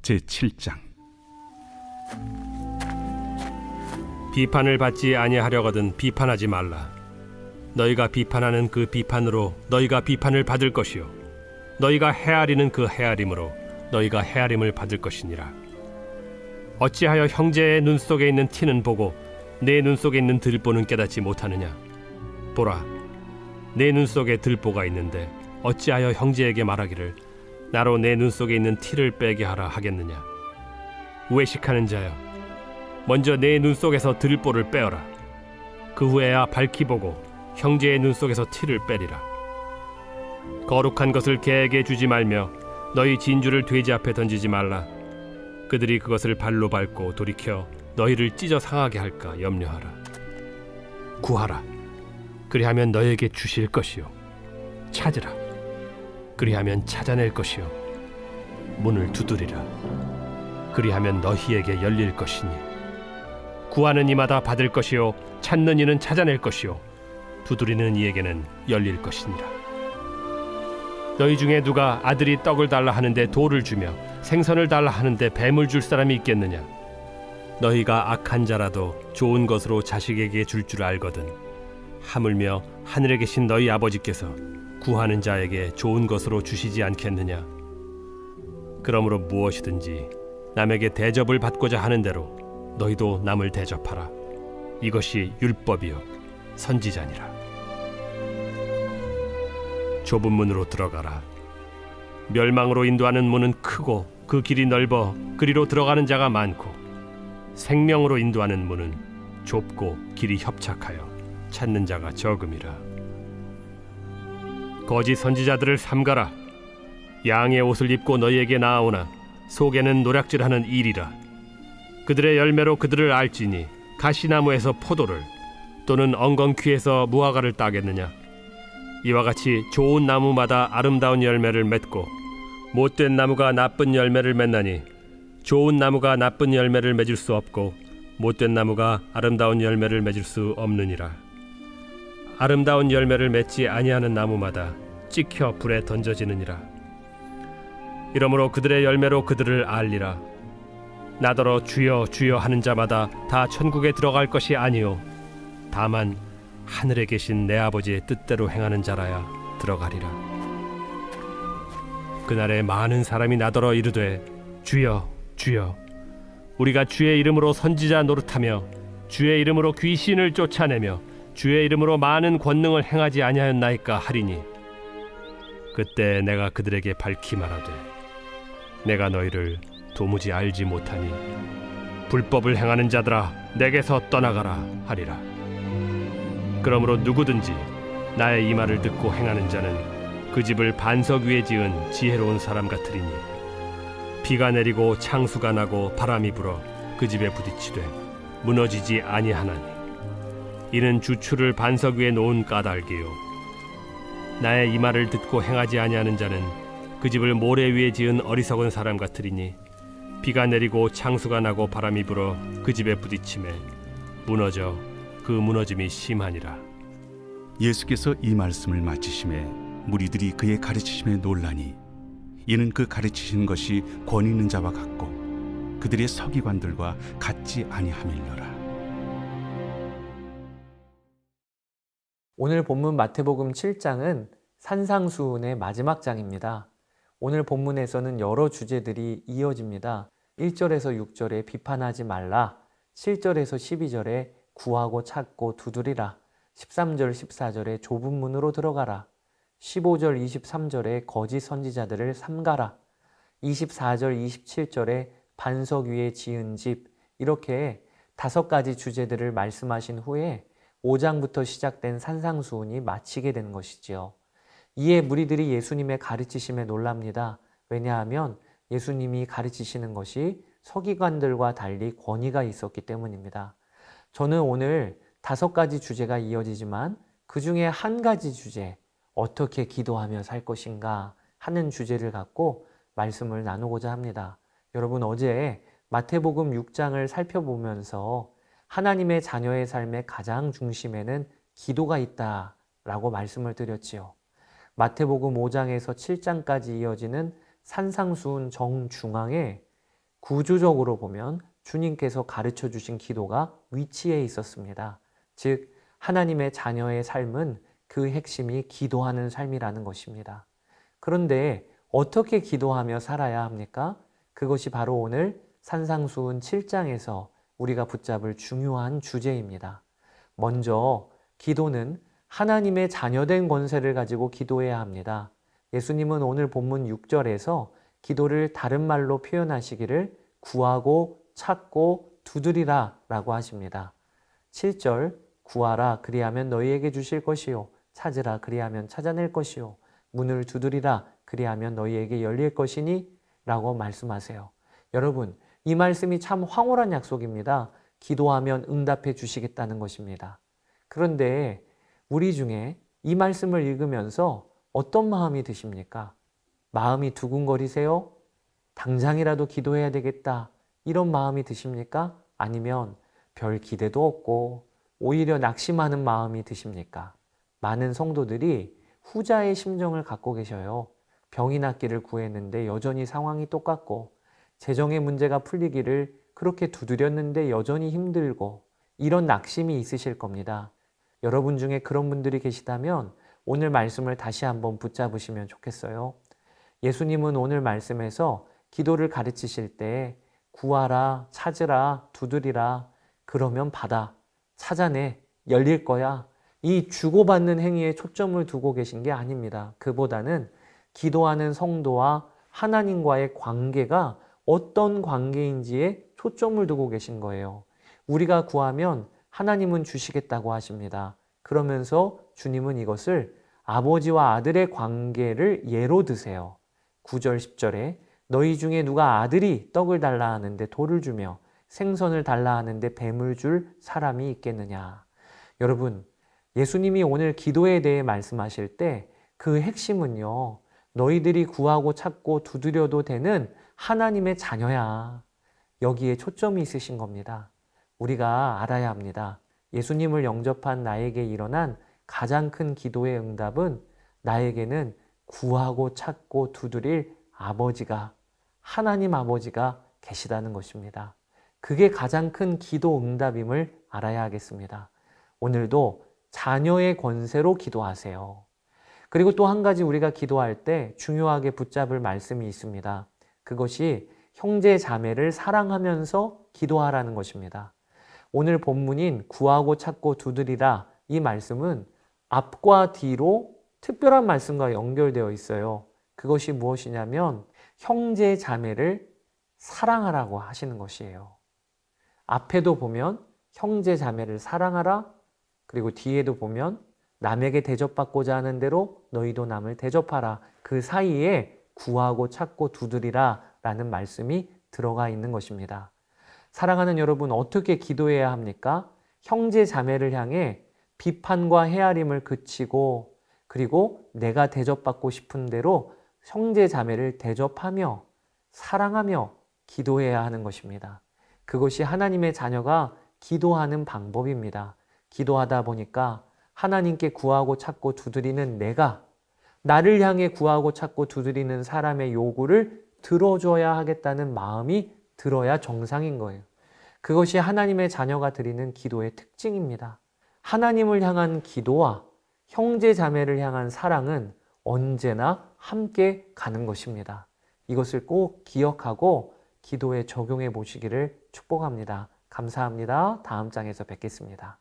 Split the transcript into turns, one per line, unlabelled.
제7장.
비판을 받지 아니하려거든 비판하지 말라. 너희가 비판하는 그 비판으로 너희가 비판을 받을 것이요 너희가 헤아리는 그 헤아림으로 너희가 헤아림을 받을 것이니라. 어찌하여 형제의 눈 속에 있는 티는 보고 내 눈 속에 있는 들보는 깨닫지 못하느냐? 보라, 내 눈 속에 들보가 있는데 어찌하여 형제에게 말하기를 나로 내 눈 속에 있는 티를 빼게 하라 하겠느냐? 외식하는 자여, 먼저 내 눈 속에서 들보를 빼어라. 그 후에야 밝히 보고 형제의 눈 속에서 티를 빼리라. 거룩한 것을 개에게 주지 말며 너희 진주를 돼지 앞에 던지지 말라. 그들이 그것을 발로 밟고 돌이켜 너희를 찢어 상하게 할까 염려하라. 구하라, 그리하면 너희에게 주실 것이요 찾으라, 그리하면 찾아낼 것이요 문을 두드리라, 그리하면 너희에게 열릴 것이니 구하는 이마다 받을 것이요 찾는 이는 찾아낼 것이요 두드리는 이에게는 열릴 것이니라. 너희 중에 누가 아들이 떡을 달라 하는데 돌을 주며 생선을 달라 하는데 뱀을 줄 사람이 있겠느냐? 너희가 악한 자라도 좋은 것으로 자식에게 줄 줄 알거든 하물며 하늘에 계신 너희 아버지께서 구하는 자에게 좋은 것으로 주시지 않겠느냐? 그러므로 무엇이든지 남에게 대접을 받고자 하는 대로 너희도 남을 대접하라. 이것이 율법이요 선지자니라. 좁은 문으로 들어가라. 멸망으로 인도하는 문은 크고 그 길이 넓어 그리로 들어가는 자가 많고 생명으로 인도하는 문은 좁고 길이 협착하여 찾는 자가 적음이라. 거짓 선지자들을 삼가라. 양의 옷을 입고 너희에게 나아오나 속에는 노략질하는 일이라. 그들의 열매로 그들을 알지니 가시나무에서 포도를 또는 엉겅퀴에서 무화과를 따겠느냐? 이와 같이 좋은 나무마다 아름다운 열매를 맺고 못된 나무가 나쁜 열매를 맺나니 좋은 나무가 나쁜 열매를 맺을 수 없고 못된 나무가 아름다운 열매를 맺을 수 없느니라. 아름다운 열매를 맺지 아니하는 나무마다 찍혀 불에 던져지느니라. 이러므로 그들의 열매로 그들을 알리라. 나더러 주여 주여 하는 자마다 다 천국에 들어갈 것이 아니요 다만 하늘에 계신 내 아버지의 뜻대로 행하는 자라야 들어가리라. 그날에 많은 사람이 나더러 이르되 주여 주여 우리가 주의 이름으로 선지자 노릇하며 주의 이름으로 귀신을 쫓아내며 주의 이름으로 많은 권능을 행하지 아니하였나이까 하리니 그때 내가 그들에게 밝히 말하되 내가 너희를 도무지 알지 못하니 불법을 행하는 자들아 내게서 떠나가라 하리라. 그러므로 누구든지 나의 이 말을 듣고 행하는 자는 그 집을 반석 위에 지은 지혜로운 사람 같으리니 비가 내리고 창수가 나고 바람이 불어 그 집에 부딪히되 무너지지 아니하나니 이는 주추를 반석 위에 놓은 까닭이요 나의 이 말을 듣고 행하지 아니하는 자는 그 집을 모래 위에 지은 어리석은 사람 같으리니 비가 내리고 창수가 나고 바람이 불어 그 집에 부딪히매 무너져 그 무너짐이 심하니라.
예수께서 이 말씀을 마치심에 무리들이 그의 가르치심에 놀라니 이는 그 가르치신 것이 권위 있는 자와 같고 그들의 서기관들과 같지 아니함일러라.
오늘 본문 마태복음 7장은 산상수훈의 마지막 장입니다. 오늘 본문에서는 여러 주제들이 이어집니다. 1절에서 6절에 비판하지 말라, 7절에서 12절에 구하고 찾고 두드리라, 13절 14절에 좁은 문으로 들어가라, 15절 23절에 거짓 선지자들을 삼가라, 24절 27절에 반석 위에 지은 집, 이렇게 5가지 주제들을 말씀하신 후에 5장부터 시작된 산상수훈이 마치게 되는 것이지요. 이에 무리들이 예수님의 가르치심에 놀랍니다. 왜냐하면 예수님이 가르치시는 것이 서기관들과 달리 권위가 있었기 때문입니다. 저는 오늘 5가지 주제가 이어지지만 그 중에 한 가지 주제, 어떻게 기도하며 살 것인가 하는 주제를 갖고 말씀을 나누고자 합니다. 여러분, 어제 마태복음 6장을 살펴보면서 하나님의 자녀의 삶의 가장 중심에는 기도가 있다라고 말씀을 드렸지요. 마태복음 5장에서 7장까지 이어지는 산상수훈 정중앙에 구조적으로 보면 주님께서 가르쳐 주신 기도가 위치에 있었습니다. 즉, 하나님의 자녀의 삶은 그 핵심이 기도하는 삶이라는 것입니다. 그런데 어떻게 기도하며 살아야 합니까? 그것이 바로 오늘 산상수훈 7장에서 우리가 붙잡을 중요한 주제입니다. 먼저 기도는 하나님의 자녀된 권세를 가지고 기도해야 합니다. 예수님은 오늘 본문 6절에서 기도를 다른 말로 표현하시기를 구하고 찾고 두드리라 라고 하십니다. 7절 구하라 그리하면 너희에게 주실 것이요 찾으라 그리하면 찾아낼 것이요 문을 두드리라 그리하면 너희에게 열릴 것이니 라고 말씀하세요. 여러분, 이 말씀이 참 황홀한 약속입니다. 기도하면 응답해 주시겠다는 것입니다. 그런데 우리 중에 이 말씀을 읽으면서 어떤 마음이 드십니까? 마음이 두근거리세요? 당장이라도 기도해야 되겠다 이런 마음이 드십니까? 아니면 별 기대도 없고 오히려 낙심하는 마음이 드십니까? 많은 성도들이 후자의 심정을 갖고 계셔요. 병이 낫기를 구했는데 여전히 상황이 똑같고 재정의 문제가 풀리기를 그렇게 두드렸는데 여전히 힘들고 이런 낙심이 있으실 겁니다. 여러분 중에 그런 분들이 계시다면 오늘 말씀을 다시 한번 붙잡으시면 좋겠어요. 예수님은 오늘 말씀에서 기도를 가르치실 때 구하라, 찾으라, 두드리라, 그러면 받아, 찾아내, 열릴 거야. 이 주고받는 행위에 초점을 두고 계신 게 아닙니다. 그보다는 기도하는 성도와 하나님과의 관계가 어떤 관계인지에 초점을 두고 계신 거예요. 우리가 구하면 하나님은 주시겠다고 하십니다. 그러면서 주님은 이것을 아버지와 아들의 관계를 예로 드세요. 9절 10절에 너희 중에 누가 아들이 떡을 달라 하는데 돌을 주며 생선을 달라 하는데 뱀을 줄 사람이 있겠느냐. 여러분, 예수님이 오늘 기도에 대해 말씀하실 때 그 핵심은요, 너희들이 구하고 찾고 두드려도 되는 하나님의 자녀야. 여기에 초점이 있으신 겁니다. 우리가 알아야 합니다. 예수님을 영접한 나에게 일어난 가장 큰 기도의 응답은 나에게는 구하고 찾고 두드릴 아버지가, 하나님 아버지가 계시다는 것입니다. 그게 가장 큰 기도 응답임을 알아야 하겠습니다. 오늘도 자녀의 권세로 기도하세요. 그리고 또 한 가지 우리가 기도할 때 중요하게 붙잡을 말씀이 있습니다. 그것이 형제 자매를 사랑하면서 기도하라는 것입니다. 오늘 본문인 구하고 찾고 두드리라 이 말씀은 앞과 뒤로 특별한 말씀과 연결되어 있어요. 그것이 무엇이냐면 형제 자매를 사랑하라고 하시는 것이에요. 앞에도 보면 형제 자매를 사랑하라, 그리고 뒤에도 보면 남에게 대접받고자 하는 대로 너희도 남을 대접하라. 그 사이에 구하고 찾고 두드리라 라는 말씀이 들어가 있는 것입니다. 사랑하는 여러분, 어떻게 기도해야 합니까? 형제 자매를 향해 비판과 헤아림을 그치고 그리고 내가 대접받고 싶은 대로 형제 자매를 대접하며 사랑하며 기도해야 하는 것입니다. 그것이 하나님의 자녀가 기도하는 방법입니다. 기도하다 보니까 하나님께 구하고 찾고 두드리는 내가 나를 향해 구하고 찾고 두드리는 사람의 요구를 들어줘야 하겠다는 마음이 들어야 정상인 거예요. 그것이 하나님의 자녀가 드리는 기도의 특징입니다. 하나님을 향한 기도와 형제 자매를 향한 사랑은 언제나 함께 가는 것입니다. 이것을 꼭 기억하고 기도에 적용해 보시기를 축복합니다. 감사합니다. 다음 장에서 뵙겠습니다.